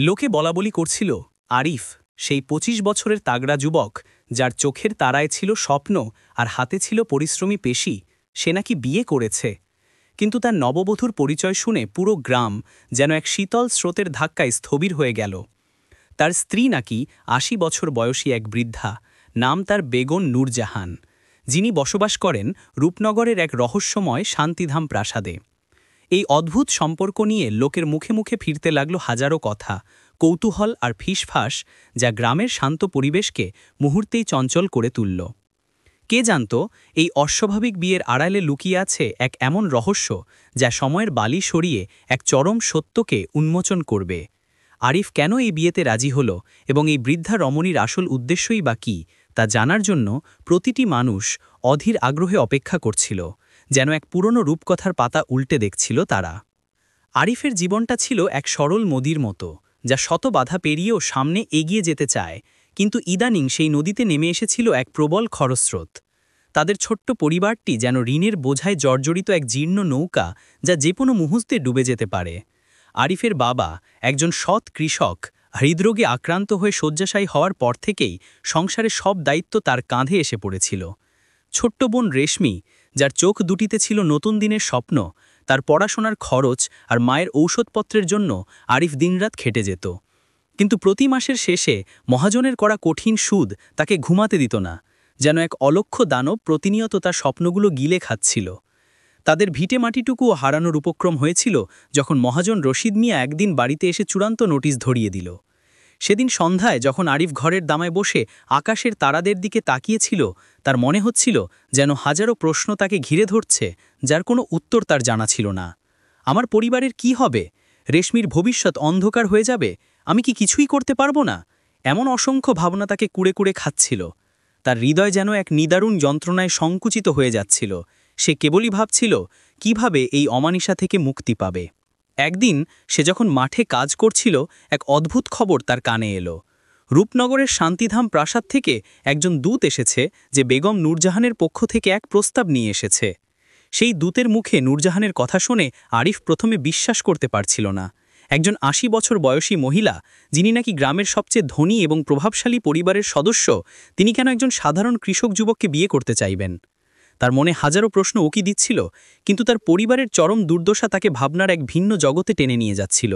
লোকে বলাবলি করছিল, আরিফ সেই ২৫ বছরের তাগড়া যুবক, যার চোখের তারায় ছিল স্বপ্ন আর হাতে ছিল পরিশ্রমী পেশি, সে নাকি বিয়ে করেছে। কিন্তু তার নববধূর পরিচয় শুনে পুরো গ্রাম যেন এক শীতল স্রোতের ধাক্কায় স্থবির হয়ে গেল। তার স্ত্রী নাকি ৮০ বছর বয়সী এক বৃদ্ধা, নাম তার বেগম নূরজাহান, যিনি বসবাস করেন রূপনগরের এক রহস্যময় শান্তিধাম প্রাসাদে। এই অদ্ভুত সম্পর্ক নিয়ে লোকের মুখে মুখে ফিরতে লাগল হাজারো কথা, কৌতূহল আর ফিসফাস, যা গ্রামের শান্ত পরিবেশকে মুহূর্তেই চঞ্চল করে তুলল। কে জানত এই অস্বাভাবিক বিয়ের আড়ালে লুকিয়ে আছে এক এমন রহস্য, যা সময়ের বালি সরিয়ে এক চরম সত্যকে উন্মোচন করবে। আরিফ কেন এই বিয়েতে রাজি হল এবং এই বৃদ্ধা রমণীর আসল উদ্দেশ্যই বা কী, তা জানার জন্য প্রতিটি মানুষ অধীর আগ্রহে অপেক্ষা করছিল, যেন এক পুরনো রূপকথার পাতা উল্টে দেখছিল তারা। আরিফের জীবনটা ছিল এক সরল নদীর মতো, যা শত বাধা পেরিয়েও সামনে এগিয়ে যেতে চায়, কিন্তু ইদানিং সেই নদীতে নেমে এসেছিল এক প্রবল খরস্রোত। তাদের ছোট্ট পরিবারটি যেন ঋণের বোঝায় জর্জরিত এক জীর্ণ নৌকা, যা যে কোনো মুহূর্তে ডুবে যেতে পারে। আরিফের বাবা, একজন সৎ কৃষক, হৃদরোগে আক্রান্ত হয়ে শয্যাশায়ী হওয়ার পর থেকেই সংসারের সব দায়িত্ব তার কাঁধে এসে পড়েছিল। ছোট্ট বোন রেশমি, যার চোখ দুটিতে ছিল নতুন দিনের স্বপ্ন, তার পড়াশোনার খরচ আর মায়ের ঔষধপত্রের জন্য আরিফ দিনরাত খেটে যেত। কিন্তু প্রতি মাসের শেষে মহাজনের করা কঠিন সুদ তাকে ঘুমাতে দিত না, যেন এক অলক্ষ্য দানব প্রতিনিয়ত তার স্বপ্নগুলো গিলে খাচ্ছিল। তাদের ভিটে মাটিটুকুও হারানোর উপক্রম হয়েছিল যখন মহাজন রশিদ মিয়া একদিন বাড়িতে এসে চূড়ান্ত নোটিশ ধরিয়ে দিল। সেদিন সন্ধ্যায় যখন আরিফ ঘরের দামায় বসে আকাশের তারাদের দিকে তাকিয়েছিল, তার মনে হচ্ছিল যেন হাজারো প্রশ্ন তাকে ঘিরে ধরছে, যার কোনো উত্তর তার জানা ছিল না। আমার পরিবারের কি হবে? রেশমির ভবিষ্যৎ অন্ধকার হয়ে যাবে? আমি কি কিছুই করতে পারবো না? এমন অসংখ্য ভাবনা তাকে কুড়ে কুড়ে খাচ্ছিল। তার হৃদয় যেন এক নিদারুণ যন্ত্রণায় সংকুচিত হয়ে যাচ্ছিল। সে কেবলই ভাবছিল কিভাবে এই অমানিসা থেকে মুক্তি পাবে। একদিন সে যখন মাঠে কাজ করছিল, এক অদ্ভুত খবর তার কানে এলো। রূপনগরের শান্তিধাম প্রাসাদ থেকে একজন দূত এসেছে, যে বেগম নূরজাহানের পক্ষ থেকে এক প্রস্তাব নিয়ে এসেছে। সেই দূতের মুখে নূরজাহানের কথা শুনে আরিফ প্রথমে বিশ্বাস করতে পারছিল না। একজন ৮০ বছর বয়সী মহিলা, যিনি নাকি গ্রামের সবচেয়ে ধনী এবং প্রভাবশালী পরিবারের সদস্য, তিনি কেন একজন সাধারণ কৃষক যুবককে বিয়ে করতে চাইবেন? তার মনে হাজারো প্রশ্ন উকি দিচ্ছিল, কিন্তু তার পরিবারের চরম দুর্দশা তাকে ভাবনার এক ভিন্ন জগতে টেনে নিয়ে যাচ্ছিল।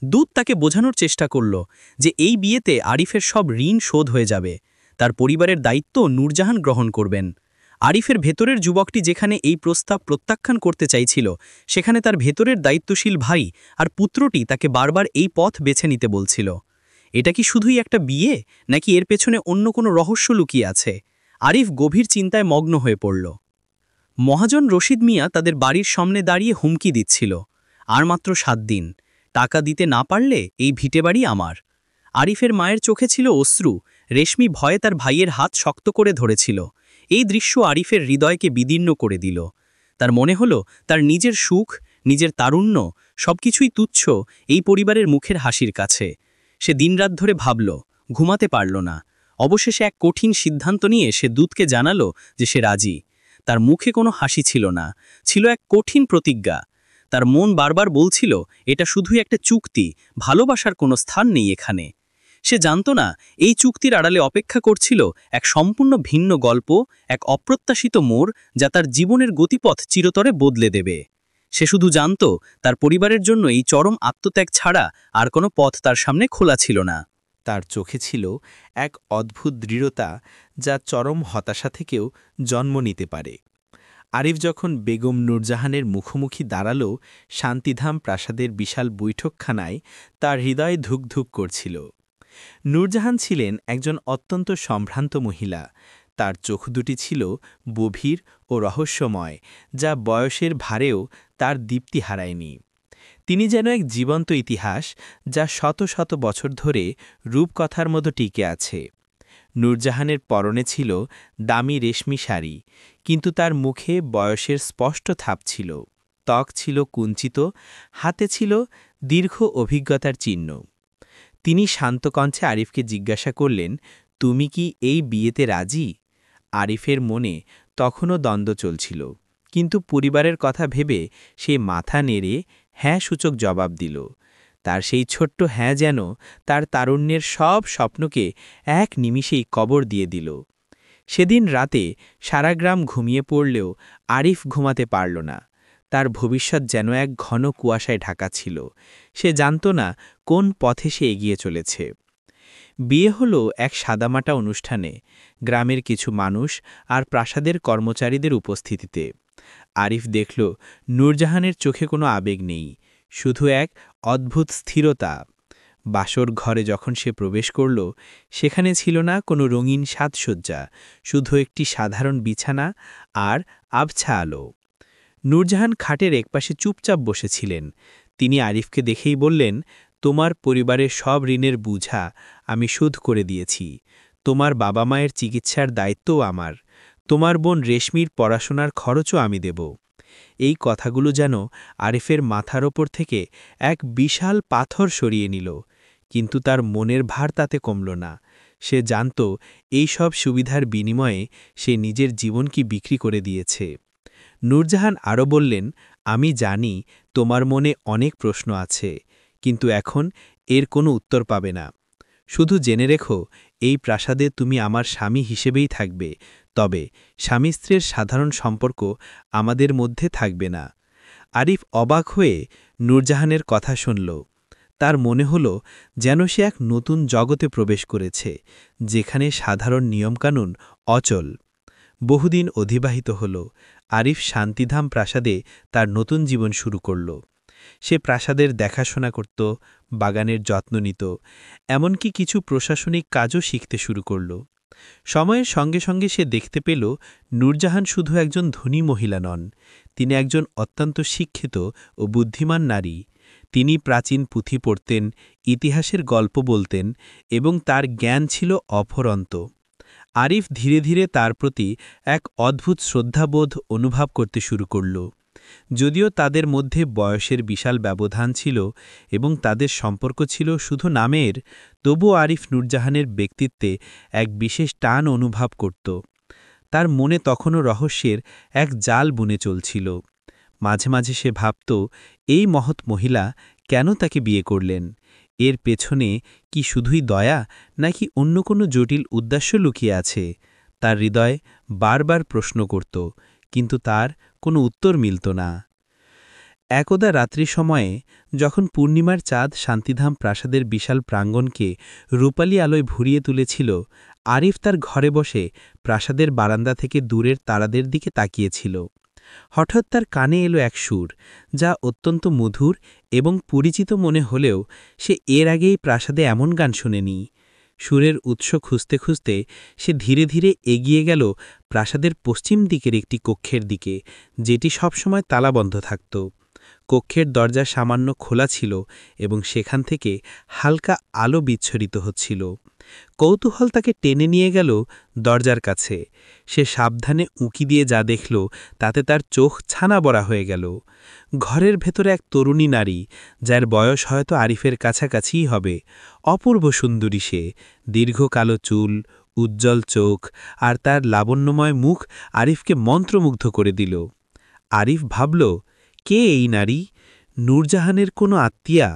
দূত তাকে বোঝানোর চেষ্টা করল যে এই বিয়েতে আরিফের সব ঋণ শোধ হয়ে যাবে, তার পরিবারের দায়িত্ব নূরজাহান গ্রহণ করবেন। আরিফের ভেতরের যুবকটি যেখানে এই প্রস্তাব প্রত্যাখ্যান করতে চাইছিল, সেখানে তার ভেতরের দায়িত্বশীল ভাই আর পুত্রটি তাকে বারবার এই পথ বেছে নিতে বলছিল। এটা কি শুধুই একটা বিয়ে, নাকি এর পেছনে অন্য কোনো রহস্য লুকিয়ে আছে? আরিফ গভীর চিন্তায় মগ্ন হয়ে পড়ল। মহাজন রশিদ মিয়া তাদের বাড়ির সামনে দাঁড়িয়ে হুমকি দিচ্ছিল, আর মাত্র ৭ দিন, টাকা দিতে না পারলে এই ভিটে বাড়ি আমার। আরিফের মায়ের চোখে ছিল অশ্রু, রেশমি ভয়ে তার ভাইয়ের হাত শক্ত করে ধরেছিল। এই দৃশ্য আরিফের হৃদয়কে বিদীর্ণ করে দিল। তার মনে হলো তার নিজের সুখ, নিজের তারুণ্য, সবকিছুই তুচ্ছ এই পরিবারের মুখের হাসির কাছে। সে দিনরাত ধরে ভাবল, ঘুমাতে পারল না। অবশেষে এক কঠিন সিদ্ধান্ত নিয়ে সে দূতকে জানালো যে সে রাজি। তার মুখে কোনো হাসি ছিল না, ছিল এক কঠিন প্রতিজ্ঞা। তার মন বারবার বলছিল, এটা শুধুই একটা চুক্তি, ভালোবাসার কোনো স্থান নেই এখানে। সে জানত না এই চুক্তির আড়ালে অপেক্ষা করছিল এক সম্পূর্ণ ভিন্ন গল্প, এক অপ্রত্যাশিত মোড়, যা তার জীবনের গতিপথ চিরতরে বদলে দেবে। সে শুধু জানত তার পরিবারের জন্য এই চরম আত্মত্যাগ ছাড়া আর কোনো পথ তার সামনে খোলা ছিল না। তার চোখে ছিল এক অদ্ভুত দৃঢ়তা, যা চরম হতাশা থেকেও জন্ম নিতে পারে। আরিফ যখন বেগম নূরজাহানের মুখোমুখি দাঁড়াল শান্তিধাম প্রাসাদের বিশাল বৈঠকখানায়, তার হৃদয় ধুকধুক করছিল। নূরজাহান ছিলেন একজন অত্যন্ত সম্ভ্রান্ত মহিলা। তার চোখ দুটি ছিল গভীর ও রহস্যময়, যা বয়সের ভারেও তার দীপ্তি হারায়নি। তিনি যেন এক জীবন্ত ইতিহাস, যা শত শত বছর ধরে রূপকথার মতো টিকে আছে। নূরজাহানের পরনে ছিল দামি রেশমি শাড়ি, কিন্তু তার মুখে বয়সের স্পষ্ট ছাপ ছিল। ত্বক ছিল কুঞ্চিত, হাতে ছিল দীর্ঘ অভিজ্ঞতার চিহ্ন। তিনি শান্ত কণ্ঠে আরিফকে জিজ্ঞাসা করলেন, তুমি কি এই বিয়েতে রাজি? আরিফের মনে তখনও দ্বন্দ্ব চলছিল, কিন্তু পরিবারের কথা ভেবে সে মাথা নেড়ে হ্যাঁ সূচক জবাব দিল। তার সেই ছোট্ট হ্যাঁ যেন তার তারুণ্যের সব স্বপ্নকে এক নিমিষেই কবর দিয়ে দিল। সেদিন রাতে সারা গ্রাম ঘুমিয়ে পড়লেও আরিফ ঘুমাতে পারল না। তার ভবিষ্যৎ যেন এক ঘন কুয়াশায় ঢাকা ছিল। সে জানত না কোন পথে সে এগিয়ে চলেছে। বিয়ে হলো এক সাদামাটা অনুষ্ঠানে, গ্রামের কিছু মানুষ আর প্রাসাদের কর্মচারীদের উপস্থিতিতে। আরিফ দেখল নূরজাহানের চোখে কোনো আবেগ নেই, শুধু এক অদ্ভুত স্থিরতা। বাসর ঘরে যখন সে প্রবেশ করল, সেখানে ছিল না কোনো রঙিন সাজসজ্জা, শুধু একটি সাধারণ বিছানা আর আবছা আলো। নূরজাহান খাটের একপাশে চুপচাপ বসেছিলেন। তিনি আরিফকে দেখেই বললেন, তোমার পরিবারের সব ঋণের বোঝা আমি শোধ করে দিয়েছি। তোমার বাবা মায়ের চিকিৎসার দায়িত্বও আমার। তোমার বোন রেশমির পড়াশোনার খরচও আমি দেব। এই কথাগুলো যেন আরিফের মাথার ওপর থেকে এক বিশাল পাথর সরিয়ে নিল, কিন্তু তার মনের ভার তাতে কমল না। সে জানত এই সব সুবিধার বিনিময়ে সে নিজের জীবন কি বিক্রি করে দিয়েছে। নূরজাহান আরও বললেন, আমি জানি তোমার মনে অনেক প্রশ্ন আছে, কিন্তু এখন এর কোনো উত্তর পাবে না। শুধু জেনে রেখো, এই প্রাসাদে তুমি আমার স্বামী হিসেবেই থাকবে, তবে স্বামী স্ত্রীর সাধারণ সম্পর্ক আমাদের মধ্যে থাকবে না। আরিফ অবাক হয়ে নূরজাহানের কথা শুনল। তার মনে হল যেন সে এক নতুন জগতে প্রবেশ করেছে, যেখানে সাধারণ নিয়মকানুন অচল। বহুদিন অতিবাহিত হল। আরিফ শান্তিধাম প্রাসাদে তার নতুন জীবন শুরু করল। সে প্রাসাদের দেখাশোনা করত, বাগানের যত্ন নিত, এমনকি কিছু প্রশাসনিক কাজও শিখতে শুরু করল। সময়ের সঙ্গে সঙ্গে সে দেখতে পেল নূরজাহান শুধু একজন ধনী মহিলা নন, তিনি একজন অত্যন্ত শিক্ষিত ও বুদ্ধিমান নারী। তিনি প্রাচীন পুঁথি পড়তেন, ইতিহাসের গল্প বলতেন এবং তার জ্ঞান ছিল অফরন্ত। আরিফ ধীরে ধীরে তার প্রতি এক অদ্ভুত শ্রদ্ধাবোধ অনুভব করতে শুরু করল। যদিও তাদের মধ্যে বয়সের বিশাল ব্যবধান ছিল এবং তাদের সম্পর্ক ছিল শুধু নামের, তবুও আরিফ নূরজাহানের ব্যক্তিত্বে এক বিশেষ টান অনুভব করত। তার মনে তখনও রহস্যের এক জাল বুনে চলছিল। মাঝে মাঝে সে ভাবত, এই মহৎ মহিলা কেন তাকে বিয়ে করলেন? এর পেছনে কি শুধুই দয়া, নাকি অন্য কোনো জটিল উদ্দেশ্য লুকিয়ে আছে? তার হৃদয় বারবার প্রশ্ন করত, কিন্তু তার কোনো উত্তর মিলত না। একদা রাত্রি সময়ে যখন পূর্ণিমার চাঁদ শান্তিধাম প্রাসাদের বিশাল প্রাঙ্গণকে রূপালী আলোয় ভরিয়ে তুলেছিল, আরিফ তার ঘরে বসে প্রাসাদের বারান্দা থেকে দূরের তারাদের দিকে তাকিয়েছিল। হঠাৎ তার কানে এলো এক সুর, যা অত্যন্ত মধুর এবং পরিচিত মনে হলেও সে এর আগেই প্রাসাদে এমন গান শোনেনি। সুরের উৎস খুঁজতে খুঁজতে সে ধীরে ধীরে এগিয়ে গেল প্রাসাদের পশ্চিম দিকের একটি কক্ষের দিকে, যেটি সবসময় তালাবন্ধ থাকত। কক্ষের দরজা সামান্য খোলা ছিল এবং সেখান থেকে হালকা আলো বিচ্ছরিত হচ্ছিল। কৌতূহল তাকে টেনে নিয়ে গেল দরজার কাছে। সে সাবধানে উঁকি দিয়ে যা দেখল, তাতে তার চোখ ছানা বড়া হয়ে গেল। ঘরের ভেতরে এক তরুণী নারী, যার বয়স হয়তো আরিফের কাছাকাছিই হবে। অপূর্ব সুন্দরী সে, দীর্ঘ কালো চুল, উজ্জ্বল চোখ আর তার লাবণ্যময় মুখ আরিফকে মন্ত্রমুগ্ধ করে দিল। আরিফ ভাবল, কে এই নারী? নূরজাহানের কোনো আত্মীয়া?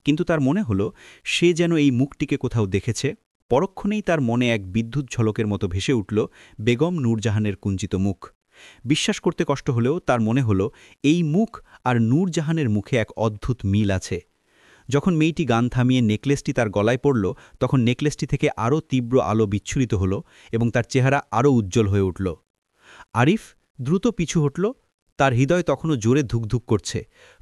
কিন্তু তার মনে হল সে যেন এই মুখটিকে কোথাও দেখেছে। পরক্ষণেই তার মনে এক বিদ্যুৎ ঝলকের মতো ভেসে উঠল বেগম নূরজাহানের কুঞ্চিত মুখ। বিশ্বাস করতে কষ্ট হলেও তার মনে হল এই মুখ আর নূরজাহানের মুখে এক অদ্ভুত মিল আছে। যখন মেয়েটি গান থামিয়ে নেকলেসটি তার গলায় পড়ল, তখন নেকলেসটি থেকে আরও তীব্র আলো বিচ্ছুরিত হল এবং তার চেহারা আরও উজ্জ্বল হয়ে উঠল। আরিফ দ্রুত পিছু হটল, তার হৃদয় তখনও জোরে ধুকধুক করছে।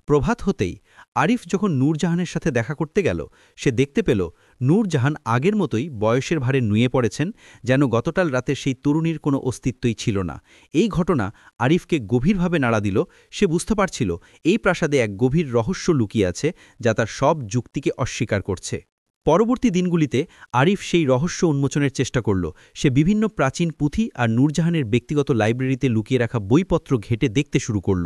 প্রভাত হতেই আরিফ যখন নূরজাহানের সাথে দেখা করতে গেল, সে দেখতে পেল নূরজাহান আগের মতোই বয়সের ভারে নুয়ে পড়েছেন, যেন গতকাল রাতে সেই তরুণীর কোনো অস্তিত্বই ছিল না। এই ঘটনা আরিফকে গভীরভাবে নাড়া দিল। সে বুঝতে পারছিল এই প্রাসাদে এক গভীর রহস্য লুকিয়ে আছে, যা তার সব যুক্তিকে অস্বীকার করছে। পরবর্তী দিনগুলিতে আরিফ সেই রহস্য উন্মোচনের চেষ্টা করল। সে বিভিন্ন প্রাচীন পুঁথি আর নূরজাহানের ব্যক্তিগত লাইব্রেরিতে লুকিয়ে রাখা বইপত্র ঘেঁটে দেখতে শুরু করল।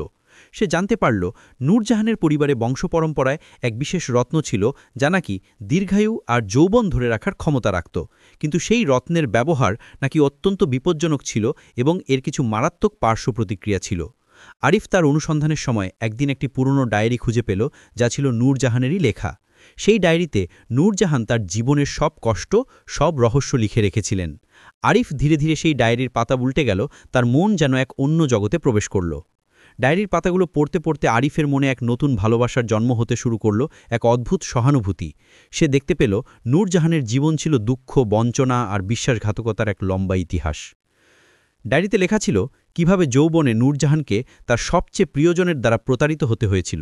সে জানতে পারল নূরজাহানের পরিবারে বংশপরম্পরায় এক বিশেষ রত্ন ছিল, যা নাকি দীর্ঘায়ু আর যৌবন ধরে রাখার ক্ষমতা রাখত। কিন্তু সেই রত্নের ব্যবহার নাকি অত্যন্ত বিপজ্জনক ছিল এবং এর কিছু মারাত্মক পার্শ্ব প্রতিক্রিয়া ছিল। আরিফ তার অনুসন্ধানের সময় একদিন একটি পুরনো ডায়েরি খুঁজে পেল, যা ছিল নূরজাহানেরই লেখা। সেই ডায়েরিতে নূরজাহান তার জীবনের সব কষ্ট, সব রহস্য লিখে রেখেছিলেন। আরিফ ধীরে ধীরে সেই ডায়েরির পাতা উল্টে গেল, তার মন যেন এক অন্য জগতে প্রবেশ করল। ডায়েরির পাতাগুলো পড়তে পড়তে আরিফের মনে এক নতুন ভালোবাসার জন্ম হতে শুরু করল, এক অদ্ভুত সহানুভূতি। সে দেখতে পেল নূরজাহানের জীবন ছিল দুঃখ, বঞ্চনা আর বিশ্বাসঘাতকতার এক লম্বা ইতিহাস। ডায়েরিতে লেখা ছিল কিভাবে যৌবনে নূরজাহানকে তার সবচেয়ে প্রিয়জনের দ্বারা প্রতারিত হতে হয়েছিল।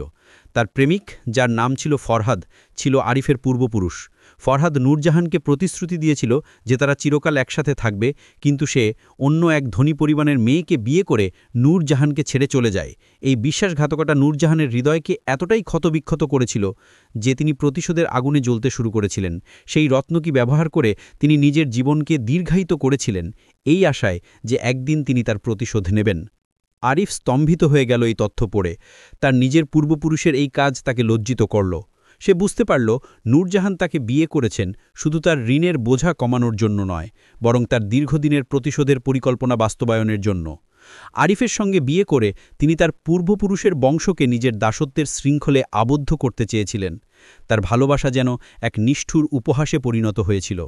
তার প্রেমিক, যার নাম ছিল ফরহাদ, ছিল আরিফের পূর্বপুরুষ। ফরহাদ নূরজাহানকে প্রতিশ্রুতি দিয়েছিল যে তারা চিরকাল একসাথে থাকবে, কিন্তু সে অন্য এক ধনী পরিবারের মেয়েকে বিয়ে করে নূরজাহানকে ছেড়ে চলে যায়। এই বিশ্বাসঘাতকতা নূরজাহানের হৃদয়কে এতটাই ক্ষতবিক্ষত করেছিল যে তিনি প্রতিশোধের আগুনে জ্বলতে শুরু করেছিলেন। সেই রত্নকি ব্যবহার করে তিনি নিজের জীবনকে দীর্ঘায়িত করেছিলেন, এই আশায় যে একদিন তিনি তার প্রতিশোধ নেবেন। আরিফ স্তম্ভিত হয়ে গেল এই তথ্য পড়ে। তার নিজের পূর্বপুরুষের এই কাজ তাকে লজ্জিত করল। সে বুঝতে পারল নূরজাহান তাকে বিয়ে করেছেন শুধু তার ঋণের বোঝা কমানোর জন্য নয়, বরং তার দীর্ঘদিনের প্রতিশোধের পরিকল্পনা বাস্তবায়নের জন্য। আরিফের সঙ্গে বিয়ে করে তিনি তার পূর্বপুরুষের বংশকে নিজের দাসত্বের শৃঙ্খলে আবদ্ধ করতে চেয়েছিলেন। তার ভালোবাসা যেন এক নিষ্ঠুর উপহাসে পরিণত হয়েছিল।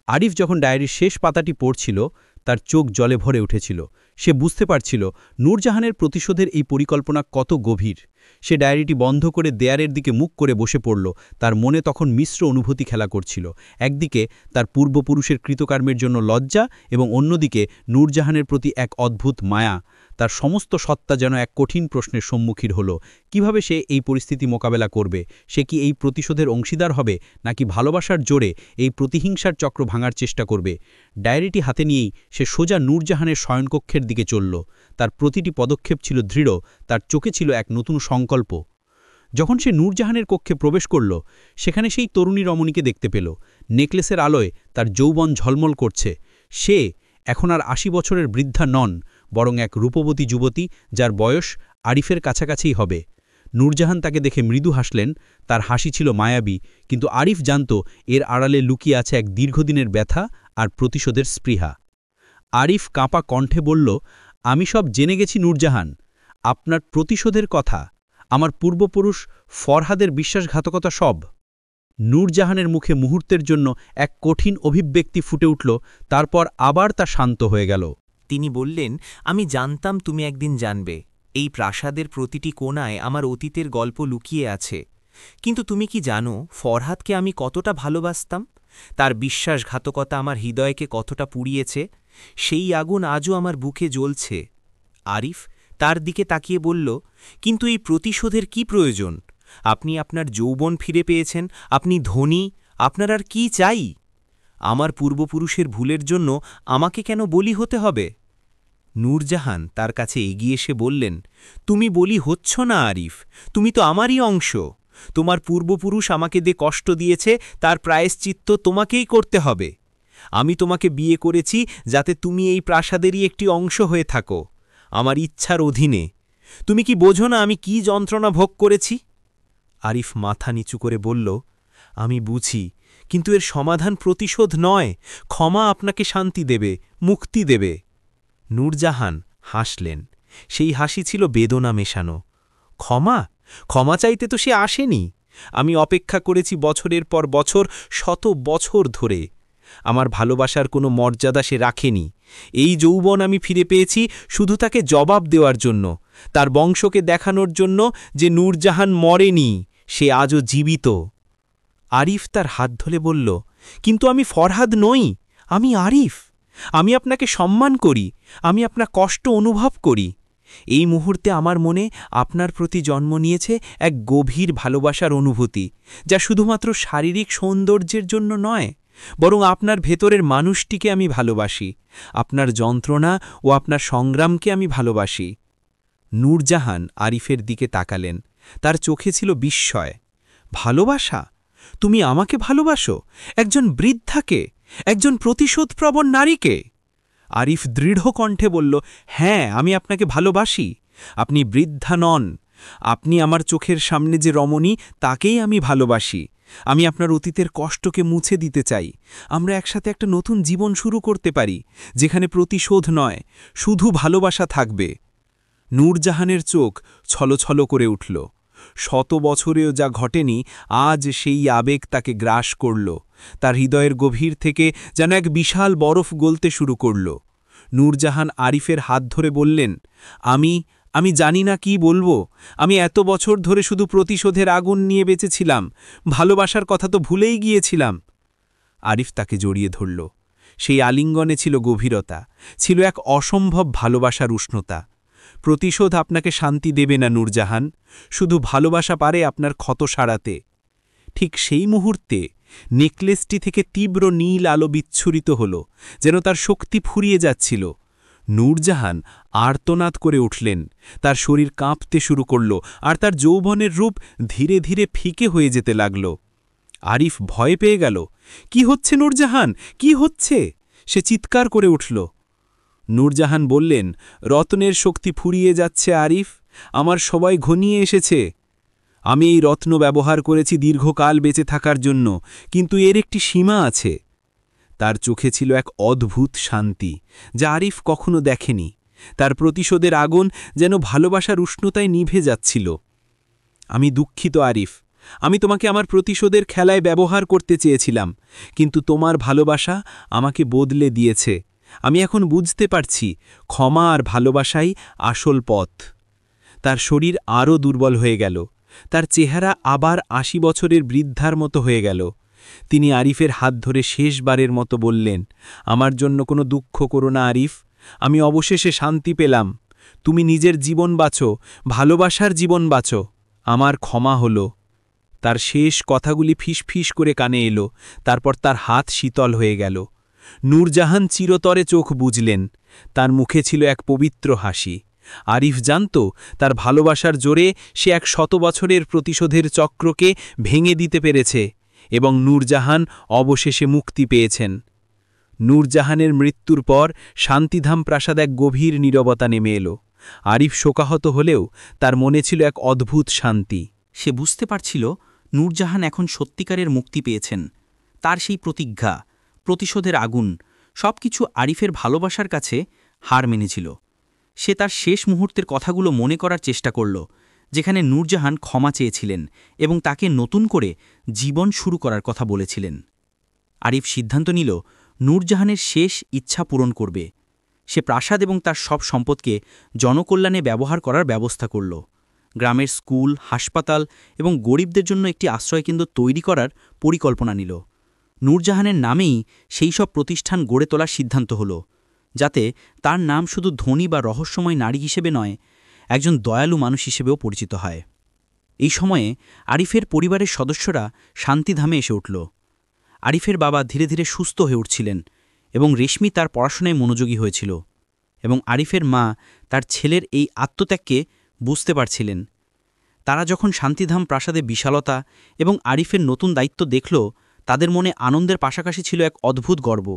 আরিফ যখন ডায়েরির শেষ পাতাটি পড়ছিল, তার চোখ জলে ভরে উঠেছিল। সে বুঝতে পারছিল নূরজাহানের প্রতিশোধের এই পরিকল্পনা কত গভীর। সে ডায়েরিটি বন্ধ করে দেয়ালের দিকে মুখ করে বসে পড়ল। তার মনে তখন মিশ্র অনুভূতি খেলা করছিল। একদিকে তার পূর্বপুরুষের কৃতকর্মের জন্য লজ্জা এবং অন্যদিকে নূরজাহানের প্রতি এক অদ্ভুত মায়া। তার সমস্ত সত্তা যেন এক কঠিন প্রশ্নের সম্মুখীন হল। কিভাবে সে এই পরিস্থিতি মোকাবেলা করবে? সে কি এই প্রতিশোধের অংশীদার হবে, নাকি ভালোবাসার জোরে এই প্রতিহিংসার চক্র ভাঙার চেষ্টা করবে? ডায়েরিটি হাতে নিয়েই সে সোজা নূরজাহানের শয়নকক্ষের দিকে চলল। তার প্রতিটি পদক্ষেপ ছিল দৃঢ়, তার চোখে ছিল এক নতুন সংকল্প। যখন সে নূরজাহানের কক্ষে প্রবেশ করল, সেখানে সেই তরুণী রমণীকে দেখতে পেল। নেকলেসের আলোয় তার যৌবন ঝলমল করছে। সে এখন আর ৮০ বছরের বৃদ্ধা নন, বরং এক রূপবতী যুবতী, যার বয়স আরিফের কাছাকাছিই হবে। নূরজাহান তাকে দেখে মৃদু হাসলেন। তার হাসি ছিল মায়াবী, কিন্তু আরিফ জানত এর আড়ালে লুকিয়ে আছে এক দীর্ঘদিনের ব্যথা আর প্রতিশোধের স্পৃহা। আরিফ কাঁপা কণ্ঠে বলল, আমি সব জেনে গেছি নূরজাহান, আপনার প্রতিশোধের কথা, আমার পূর্বপুরুষ ফরহাদের বিশ্বাসঘাতকতা সব। নূরজাহানের মুখে মুহূর্তের জন্য এক কঠিন অভিব্যক্তি ফুটে উঠল, তারপর আবার তা শান্ত হয়ে গেল। তিনি বললেন, আমি জানতাম তুমি একদিন জানবে। এই প্রাসাদের প্রতিটি কোণায় আমার অতীতের গল্প লুকিয়ে আছে। কিন্তু তুমি কি জানো ফরহাদকে আমি কতটা ভালোবাসতাম? তার বিশ্বাসঘাতকতা আমার হৃদয়কে কতটা পুড়িয়েছে। সেই আগুন আজও আমার বুকে জ্বলছে। আরিফ তার দিকে তাকিয়ে বলল, কিন্তু এই প্রতিশোধের কি প্রয়োজন? আপনি আপনার যৌবন ফিরে পেয়েছেন, আপনি ধনী, আপনার আর কি চাই? আমার পূর্বপুরুষের ভুলের জন্য আমাকে কেন বলি হতে হবে? নূরজাহান তার কাছে এগিয়ে এসে বললেন, তুমি বলি হচ্ছ না আরিফ, তুমি তো আমারই অংশ। তোমার পূর্বপুরুষ আমাকে কষ্ট দিয়েছে, তার প্রায়শ্চিত্ত তোমাকেই করতে হবে। আমি তোমাকে বিয়ে করেছি যাতে তুমি এই প্রাসাদেরই একটি অংশ হয়ে থাকো, আমার ইচ্ছার অধীনে। তুমি কি বোঝো না আমি কি যন্ত্রণা ভোগ করেছি? আরিফ মাথা নিচু করে বলল, আমি বুঝি, কিন্তু এর সমাধান প্রতিশোধ নয়। ক্ষমা আপনাকে শান্তি দেবে, মুক্তি দেবে। নূরজাহান হাসলেন। সেই হাসি ছিল বেদনা মেশানো। ক্ষমা? ক্ষমা চাইতে তো সে আসেনি। আমি অপেক্ষা করেছি বছরের পর বছর, শত বছর ধরে। আমার ভালোবাসার কোনো মর্যাদা সে রাখেনি। এই যৌবন আমি ফিরে পেয়েছি শুধু তাকে জবাব দেওয়ার জন্য, তার বংশকে দেখানোর জন্য যে নূরজাহান মরেনি, সে আজও জীবিত। আরিফ তার হাত ধরে বলল, কিন্তু আমি ফরহাদ নই, আমি আরিফ। আমি আপনাকে সম্মান করি, আমি আপনার কষ্ট অনুভব করি। এই মুহূর্তে আমার মনে আপনার প্রতি জন্ম নিয়েছে এক গভীর ভালোবাসার অনুভূতি, যা শুধুমাত্র শারীরিক সৌন্দর্যের জন্য নয়, বরং আপনার ভেতরের মানুষটিকে আমি ভালোবাসি, আপনার যন্ত্রণা ও আপনার সংগ্রামকে আমি ভালোবাসি। নূরজাহান আরিফের দিকে তাকালেন। তার চোখে ছিল বিস্ময়। ভালোবাসা? তুমি আমাকে ভালোবাসো? একজন বৃদ্ধাকে, একজন প্রতিশোধপ্রবণ নারীকে? আরিফ দৃঢ় কণ্ঠে বলল, হ্যাঁ, আমি আপনাকে ভালোবাসি। আপনি বৃদ্ধা নন, আপনি আমার চোখের সামনে যে রমণী, তাকেই আমি ভালোবাসি। আমি আপনার অতীতের কষ্টকে মুছে দিতে চাই। আমরা একসাথে একটা নতুন জীবন শুরু করতে পারি, যেখানে প্রতিশোধ নয়, শুধু ভালোবাসা থাকবে। নূরজাহানের চোখ ছলছল করে উঠল। শত বছরেও যা ঘটেনি, আজ সেই আবেগ তাকে গ্রাস করল। তার হৃদয়ের গভীর থেকে যেন এক বিশাল বরফ গলতে শুরু করল। নূরজাহান আরিফের হাত ধরে বললেন, আমি জানি না কি বলবো। আমি এত বছর ধরে শুধু প্রতিশোধের আগুন নিয়ে বেঁচেছিলাম, ভালোবাসার কথা তো ভুলেই গিয়েছিলাম। আরিফ তাকে জড়িয়ে ধরল। সেই আলিঙ্গনে ছিল গভীরতা, ছিল এক অসম্ভব ভালোবাসার উষ্ণতা। প্রতিশোধ আপনাকে শান্তি দেবে না নূরজাহান, শুধু ভালোবাসা পারে আপনার ক্ষত সারাতে। ঠিক সেই মুহূর্তে নেকলেসটি থেকে তীব্র নীল আলো বিচ্ছুরিত হল, যেন তার শক্তি ফুরিয়ে যাচ্ছিল। নূরজাহান আর্তনাদ করে উঠলেন, তার শরীর কাঁপতে শুরু করল, আর তার যৌবনের রূপ ধীরে ধীরে ফিকে হয়ে যেতে লাগল। আরিফ ভয় পেয়ে গেল। কি হচ্ছে নূরজাহান, কি হচ্ছে? সে চিৎকার করে উঠল। নূরজাহান বললেন, রত্নের শক্তি ফুরিয়ে যাচ্ছে আরিফ, আমার সবাই ঘনিয়ে এসেছে। আমি এই রত্ন ব্যবহার করেছি দীর্ঘকাল বেঁচে থাকার জন্য, কিন্তু এর একটি সীমা আছে। তার চোখে ছিল এক অদ্ভুত শান্তি, যা আরিফ কখনো দেখেনি। তার প্রতিশোধের আগুন যেন ভালোবাসার উষ্ণতায় নিভে যাচ্ছিল। আমি দুঃখিত আরিফ, আমি তোমাকে আমার প্রতিশোধের খেলায় ব্যবহার করতে চেয়েছিলাম, কিন্তু তোমার ভালোবাসা আমাকে বদলে দিয়েছে। আমি এখন বুঝতে পারছি, ক্ষমা আর ভালোবাসাই আসল পথ। তার শরীর আরও দুর্বল হয়ে গেল, তার চেহারা আবার ৮০ বছরের বৃদ্ধার মতো হয়ে গেল। তিনি আরিফের হাত ধরে শেষবারের মতো বললেন, আমার জন্য কোনো দুঃখ করো না আরিফ, আমি অবশেষে শান্তি পেলাম। তুমি নিজের জীবন বাঁচো, ভালোবাসার জীবন বাঁচো, আমার ক্ষমা হলো। তার শেষ কথাগুলি ফিসফিস করে কানে এলো, তারপর তার হাত শীতল হয়ে গেল। নূরজাহান চিরতরে চোখ বুঝলেন, তার মুখে ছিল এক পবিত্র হাসি। আরিফ জানত, তার ভালোবাসার জোরে সে ১০০ বছরের প্রতিশোধের চক্রকে ভেঙে দিতে পেরেছে, এবং নূরজাহান অবশেষে মুক্তি পেয়েছেন। নূরজাহানের মৃত্যুর পর শান্তিধাম প্রাসাদ এক গভীর নীরবতা নেমে এলো। আরিফ শোকাহত হলেও তার মনে ছিল এক অদ্ভুত শান্তি। সে বুঝতে পারছিল নূরজাহান এখন সত্যিকারের মুক্তি পেয়েছেন। তার সেই প্রতিজ্ঞা, প্রতিশোধের আগুন, সবকিছু আরিফের ভালোবাসার কাছে হার মেনেছিল। সে তার শেষ মুহূর্তের কথাগুলো মনে করার চেষ্টা করল, যেখানে নূরজাহান ক্ষমা চেয়েছিলেন এবং তাকে নতুন করে জীবন শুরু করার কথা বলেছিলেন। আরিফ সিদ্ধান্ত নিল নূরজাহানের শেষ ইচ্ছা পূরণ করবে। সে প্রাসাদ এবং তার সব সম্পদকে জনকল্যাণে ব্যবহার করার ব্যবস্থা করল। গ্রামের স্কুল, হাসপাতাল এবং গরিবদের জন্য একটি আশ্রয়কেন্দ্র তৈরি করার পরিকল্পনা নিল। নূরজাহানের নামেই সেই সব প্রতিষ্ঠান গড়ে তোলার সিদ্ধান্ত হল, যাতে তার নাম শুধু ধনী বা রহস্যময় নারী হিসেবে নয়, একজন দয়ালু মানুষ হিসেবেও পরিচিত হয়। এই সময়ে আরিফের পরিবারের সদস্যরা শান্তিধামে এসে উঠল। আরিফের বাবা ধীরে ধীরে সুস্থ হয়ে উঠছিলেন এবং রেশমি তার পড়াশোনায় মনোযোগী হয়েছিল, এবং আরিফের মা তার ছেলের এই আত্মত্যাগকে বুঝতে পারছিলেন। তারা যখন শান্তিধাম প্রাসাদে বিশালতা এবং আরিফের নতুন দায়িত্ব দেখল, তাদের মনে আনন্দের পাশাপাশি ছিল এক অদ্ভুত গর্ব।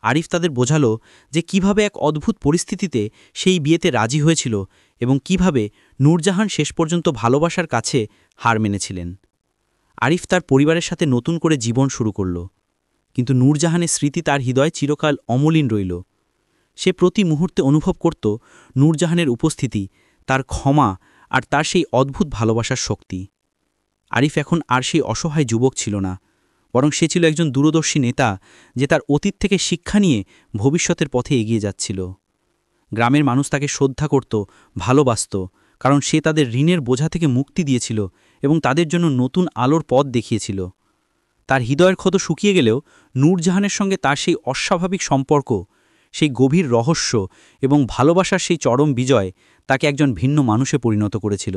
আরিফ তাদের বোঝাল যে কিভাবে এক অদ্ভুত পরিস্থিতিতে সেই বিয়েতে রাজি হয়েছিল এবং কিভাবে নূরজাহান শেষ পর্যন্ত ভালোবাসার কাছে হার মেনেছিলেন। আরিফ তার পরিবারের সাথে নতুন করে জীবন শুরু করল, কিন্তু নূরজাহানের স্মৃতি তার হৃদয় চিরকাল অমলিন রইল। সে প্রতি মুহূর্তে অনুভব করত নূরজাহানের উপস্থিতি, তার ক্ষমা আর তার সেই অদ্ভুত ভালোবাসার শক্তি। আরিফ এখন আর সেই অসহায় যুবক ছিল না, বরং সে ছিল একজন দূরদর্শী নেতা, যে তার অতীত থেকে শিক্ষা নিয়ে ভবিষ্যতের পথে এগিয়ে যাচ্ছিল। গ্রামের মানুষ তাকে শ্রদ্ধা করত, ভালোবাসত, কারণ সে তাদের ঋণের বোঝা থেকে মুক্তি দিয়েছিল এবং তাদের জন্য নতুন আলোর পথ দেখিয়েছিল। তার হৃদয়ের ক্ষত শুকিয়ে গেলেও নূরজাহানের সঙ্গে তার সেই অস্বাভাবিক সম্পর্ক, সেই গভীর রহস্য এবং ভালোবাসার সেই চরম বিজয় তাকে একজন ভিন্ন মানুষে পরিণত করেছিল।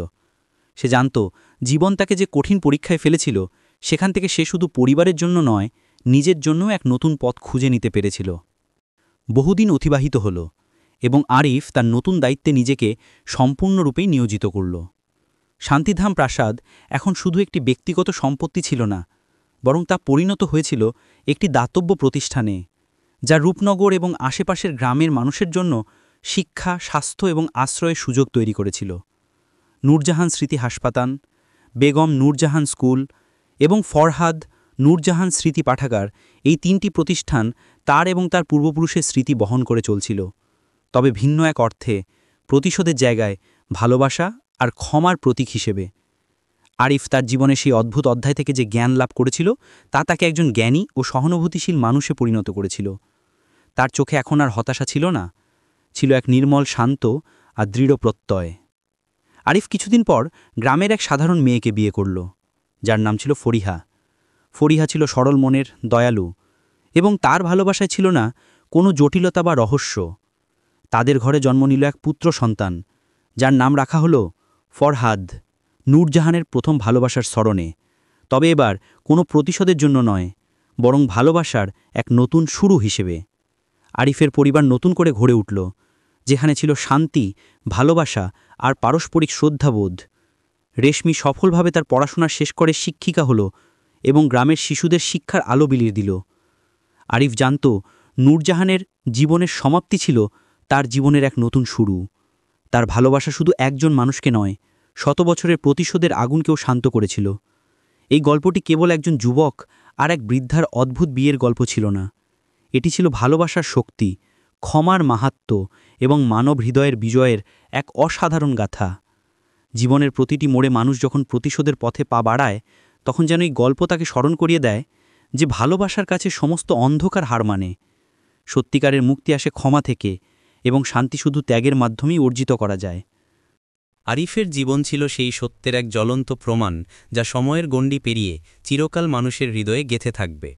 সে জানত, জীবন তাকে যে কঠিন পরীক্ষায় ফেলেছিল, সেখান থেকে সে শুধু পরিবারের জন্য নয়, নিজের জন্যও এক নতুন পথ খুঁজে নিতে পেরেছিল। বহুদিন অতিবাহিত হল এবং আরিফ তার নতুন দায়িত্বে নিজেকে সম্পূর্ণরূপেই নিয়োজিত করল। শান্তিধাম প্রাসাদ এখন শুধু একটি ব্যক্তিগত সম্পত্তি ছিল না, বরং তা পরিণত হয়েছিল একটি দাতব্য প্রতিষ্ঠানে, যা রূপনগর এবং আশেপাশের গ্রামের মানুষের জন্য শিক্ষা, স্বাস্থ্য এবং আশ্রয়ের সুযোগ তৈরি করেছিল। নূরজাহান স্মৃতি হাসপাতাল, বেগম নূরজাহান স্কুল এবং ফরহাদ নূরজাহান স্মৃতি পাঠাগার, এই ৩টি প্রতিষ্ঠান তার এবং তার পূর্বপুরুষের স্মৃতি বহন করে চলছিল, তবে ভিন্ন এক অর্থে, প্রতিশোধের জায়গায় ভালোবাসা আর ক্ষমার প্রতীক হিসেবে। আরিফ তার জীবনে সেই অদ্ভুত অধ্যায় থেকে যে জ্ঞান লাভ করেছিল তা তাকে একজন জ্ঞানী ও সহানুভূতিশীল মানুষে পরিণত করেছিল। তার চোখে এখন আর হতাশা ছিল না, ছিল এক নির্মল শান্ত আর দৃঢ় প্রত্যয়। আরিফ কিছুদিন পর গ্রামের এক সাধারণ মেয়েকে বিয়ে করল, যার নাম ছিল ফরিহা। ফরিহা ছিল সরল মনের, দয়ালু, এবং তার ভালোবাসায় ছিল না কোনো জটিলতা বা রহস্য। তাদের ঘরে জন্ম নিল এক পুত্র সন্তান, যার নাম রাখা হল ফরহাদ, নূরজাহানের প্রথম ভালোবাসার স্মরণে। তবে এবার কোনো প্রতিশোধের জন্য নয়, বরং ভালোবাসার এক নতুন শুরু হিসেবে। আরিফের পরিবার নতুন করে গড়ে উঠল, যেখানে ছিল শান্তি, ভালোবাসা আর পারস্পরিক শ্রদ্ধাবোধ। রেশমি সফলভাবে তার পড়াশোনা শেষ করে শিক্ষিকা হল এবং গ্রামের শিশুদের শিক্ষার আলো বিলিয়ে দিল। আরিফ জানত নূরজাহানের জীবনের সমাপ্তি ছিল তার জীবনের এক নতুন শুরু। তার ভালোবাসা শুধু একজন মানুষকে নয়, শত বছরের প্রতিশোধের আগুনকেও শান্ত করেছিল। এই গল্পটি কেবল একজন যুবক আর এক বৃদ্ধার অদ্ভুত বিয়ের গল্প ছিল না, এটি ছিল ভালোবাসার শক্তি, ক্ষমার মাহাত্ম্য এবং মানব হৃদয়ের বিজয়ের এক অসাধারণ গাথা। জীবনের প্রতিটি মোড়ে মানুষ যখন প্রতিশোধের পথে পা বাড়ায়, তখন যেন এই গল্প তাকে স্মরণ করিয়ে দেয় যে ভালোবাসার কাছে সমস্ত অন্ধকার হার মানে। সত্যিকারের মুক্তি আসে ক্ষমা থেকে, এবং শান্তি শুধু ত্যাগের মাধ্যমেই অর্জিত করা যায়। আরিফের জীবন ছিল সেই সত্যের এক জ্বলন্ত প্রমাণ, যা সময়ের গণ্ডি পেরিয়ে চিরকাল মানুষের হৃদয়ে গেঁথে থাকবে।